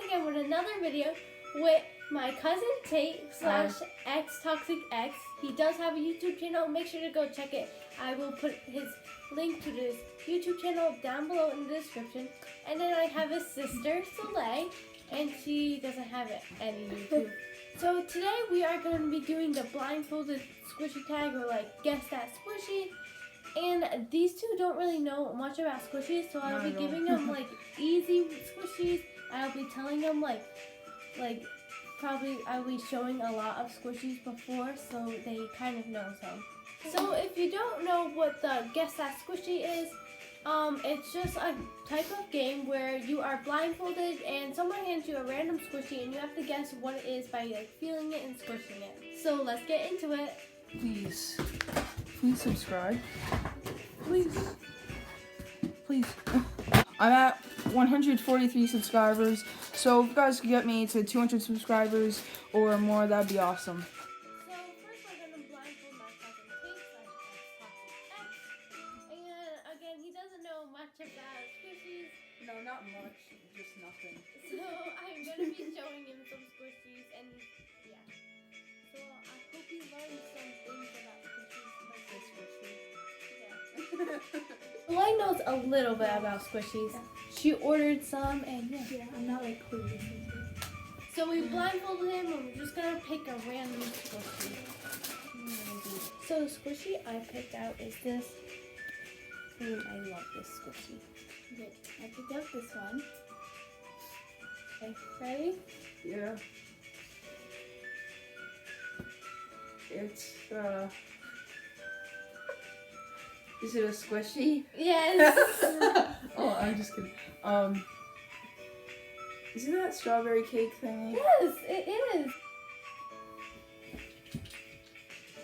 again with another video with my cousin Tate / X Toxic X. He does have a YouTube channel. Make sure to go check it. I will put his link to this YouTube channel down below in the description. And then I have his sister Soleil, and she doesn't have any YouTube. So today we are going to be doing the blindfolded squishy tag, or like guess that squishy. And these two don't really know much about squishies, so I'll be giving them like easy squishies, and I'll be telling them like probably I'll be showing a lot of squishies before, so they kind of know some. So if you don't know what the guess that squishy is, it's just a type of game where you are blindfolded and someone hands you a random squishy and you have to guess what it is by like feeling it and squishing it. So let's get into it. Please subscribe. Please. I'm at 143 subscribers, so if you guys could get me to 200 subscribers or more, that'd be awesome. So first we're going to blindfold my cousin Tate / X. And again, he doesn't know much about squishies. No, not much, just nothing. So I'm going to be showing him some squishies, and yeah. So I hope he learns some things about squishies. Like this squishy. Yeah. Soleil knows a little bit about squishies. Yeah. She ordered some, and yeah, I'm not like clueless. So we blindfolded him, and we're just gonna pick a random squishy. So the squishy I picked out is this. And I love this squishy. Okay, I picked up this one. Okay, ready? Yeah. It's, is it a squishy? Yes. Oh, I'm just kidding. Isn't that strawberry cake thingy? Yes, it is.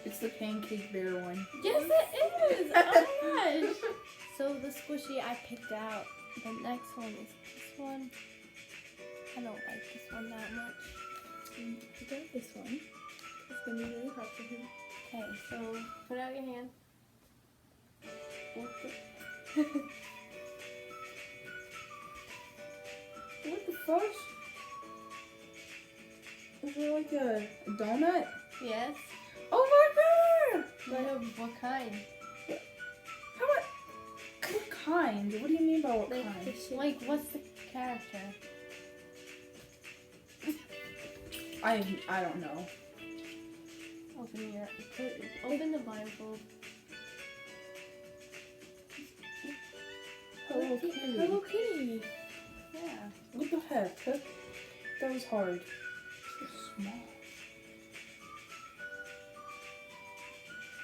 It's the pancake bear one. Yes, it is. Oh my gosh. So the squishy I picked out, the next one is this one. I don't like this one that much. Pick up this one. It's gonna be really hard for him. Okay, so put out your hand. What What the fudge? Is it like a donut? Yes. Oh my god! What kind? What kind? What do you mean by what Like, kind? like what's the character? I don't know. Open the blindfold. Hello Kitty. Hello Kitty. Yeah. What the heck? That was hard. So small.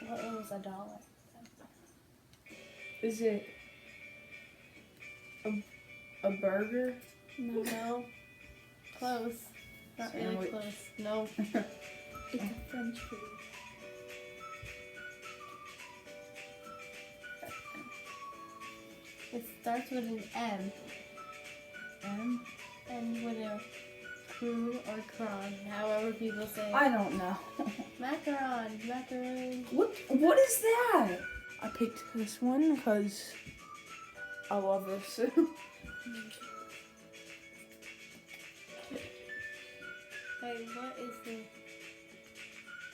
Well, it was $1. Is it a burger? No. Close. Not really Sandwich. close. No. It's a French food. It starts with an M. M? And with a cru or cron, however people say it. I don't know. Macaron. Macaron. What is that? I picked this one because I love this. Hey, what is this?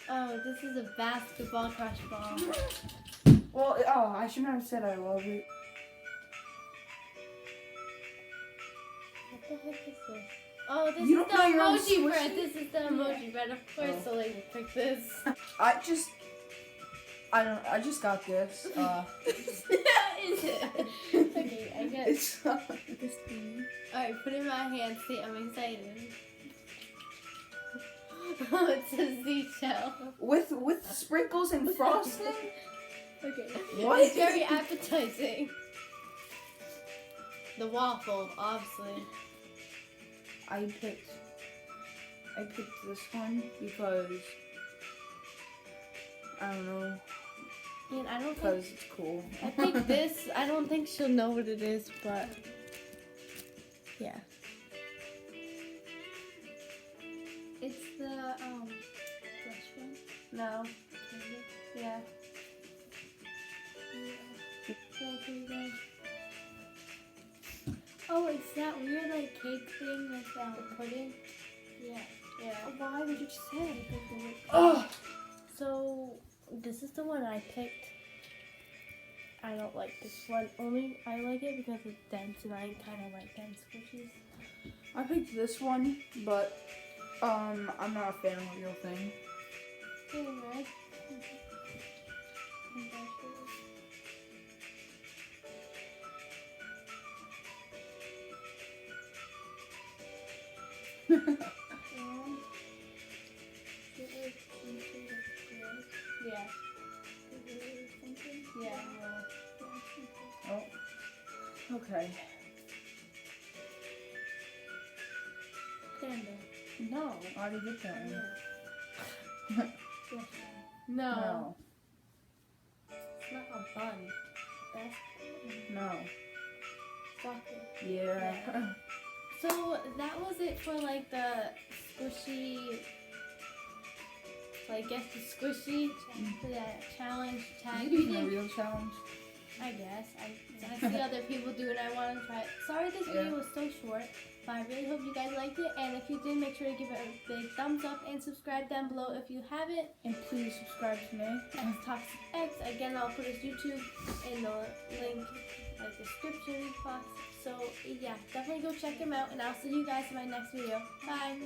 Oh, this is a basketball crush ball. Well, I shouldn't have said I love it. What the heck is this? Oh, this You is the don't know your own emoji bread. squishy? This is the emoji bread. Of course, Oh. Soleil will pick this. I just got this. Is it? Okay, I get. It's This thing. Alright, put it in my hand. See, I'm excited. Oh, it's a seashell. with sprinkles and frosting. Okay. What? It's very appetizing. The waffle, obviously. I picked this one because I don't know, And I don't because think. it's cool. I think this. I don't think she'll know what it is, but yeah. It's the Fresh one. no. Yeah. So here you go. Oh, Oh, it's that weird like cake thing with the pudding. Yeah. Yeah. Why would you say? Oh, So this is the one I picked. I don't like this one. Only I like it because it's dense, and I kind of like dense squishies. I picked this one, but I'm not a fan of the real thing. Anyway. Yeah. Yeah. Oh, okay. Candle. No, I already did that one. No. No, It's not a bun. That's no. chocolate. Yeah. So that was it for like the squishy, I guess the squishy for that challenge tag. You doing a real challenge? I guess. I see other people do it. I want to try it. Sorry this video was so short, but I really hope you guys liked it. And if you did, make sure to give it a big thumbs up and subscribe down below if you haven't. And please subscribe to me. That's Toxic X. Again, I'll put his YouTube in the link, like description box. So yeah, definitely go check him out, and I'll see you guys in my next video. Bye.